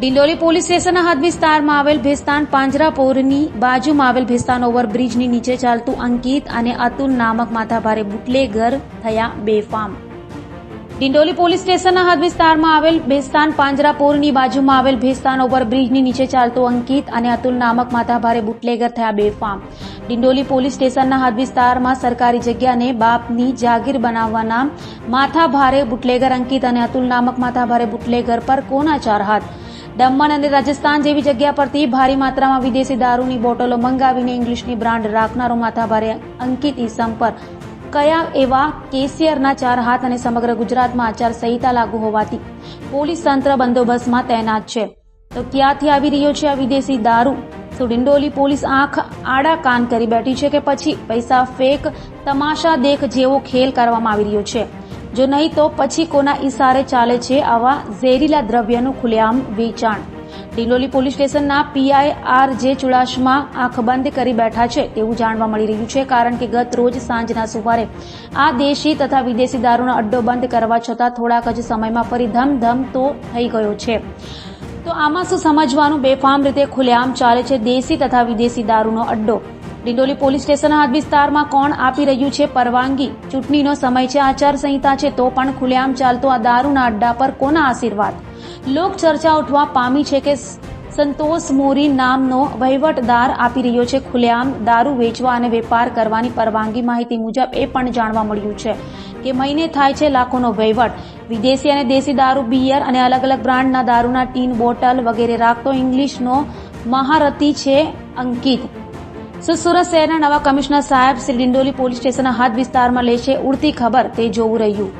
Dindoli police સ્ટેશનના હદ વિસ્તારમાં આવેલ ભેસ્તાન પાંજરાપોરની બાજુમાં આવેલ ભેસ્તાન ઓવરબ્રિજની નીચે ચાલતું અંકિત અને અતુલ નામક માથાભારે બુટલેગર થયા બેફામ. ડિંડોલી પોલીસ સ્ટેશનના હદ વિસ્તારમાં આવેલ ભેસ્તાન પાંજરાપોરની બાજુમાં આવેલ ભેસ્તાન ઓવરબ્રિજની નીચે ચાલતું અંકિત અને અતુલ નામક માથાભારે બુટલેગર થયા બેફામ. ડિંડોલી પોલીસ સ્ટેશનના હદ વિસ્તારમાં સરકારી જગ્યાને બાપની જાગીર બનાવવાના માથાભારે બુટલેગર અંકિત અને અતુલ નામક માથાભારે બુટલેગર પર કોના ચાર હાથ? દમણ અને રાજસ્થાન જેવી જગ્યા પરથી ભારી માત્રામાં વિદેશી દારૂની બોટલો મંગાવીને ઇંગ્લિશની બ્રાન્ડ રાખનારો માથાભારે અંકિત ઈસમ પર કયા એવા કેસિયરના ચાર હાથ? અને સમગ્ર ગુજરાતમાં આચારસંહિતા લાગુ હોવાથી પોલીસ તંત્ર બંદોબસ્તમાં તૈનાત છે. તો ક્યાંથી આવી રહ્યો છે આ વિદેશી દારૂ? તો ડિંડોલી પોલીસ આંખ આડા કાન કરી બેઠી છે કે પછી પૈસા ફેક તમાશા દેખ જેવો ખેલ કરવામાં આવી રહ્યો છે? જો નહીં તો પછી કોના ઈશારે ચાલે છે આવા ઝેરીલા દ્રવ્યનું ખુલ્લેઆમ વેચાણ? ડિંડોલી પોલીસ સ્ટેશનના પીઆઈ આર.જે. ચુડાસમા આંખ બંધ કરી બેઠા છે તેવું જાણવા મળી રહ્યું છે, કારણ કે ગત રોજ સાંજના સુમારે આ દેશી તથા વિદેશી દારૂનો અડ્ડો બંધ કરવા છતાં થોડાક જ સમયમાં ફરી ધમધમ તો થઈ ગયો છે. તો આમાં શું સમજવાનું? બેફામ રીતે ખુલ્લેઆમ ચાલે છે દેશી તથા વિદેશી દારૂનો અડ્ડો. ડિંડોલી પોલીસ સ્ટેશનના હદ વિસ્તારમાં કોણ આપી રહ્યું છે પરવાનગી? ચૂંટણીનો સમય છે, આચારસંહિતા છે, તો પણ ખુલ્લેઆમ ચાલતો આ દારૂના અડ્ડા પર કોના આશીર્વાદ? લોક ચર્ચા ઉઠવા પામી છે કે સંતોષ મોરી નામનો વહીવટદાર આપી રહ્યો છે ખુલ્લેઆમ દારૂ વેચવા અને વેપાર કરવાની પરવાનગી. માહિતી મુજબ એ પણ જાણવા મળ્યું છે કે મહિને થાય છે લાખોનો વહીવટ. વિદેશી અને દેશી દારૂ, બિયર અને અલગ અલગ બ્રાન્ડના દારૂના ટીન, બોટલ વગેરે રાખતો ઇંગ્લિશનો મહારથી છે અંકિત. સુરત શહેરના નવા કમિશનર સાહેબ શ્રી ડિંડોલી પોલીસ સ્ટેશનના હદ વિસ્તારમાં લે છે ઉડતી ખબર, તે જોવું રહ્યું.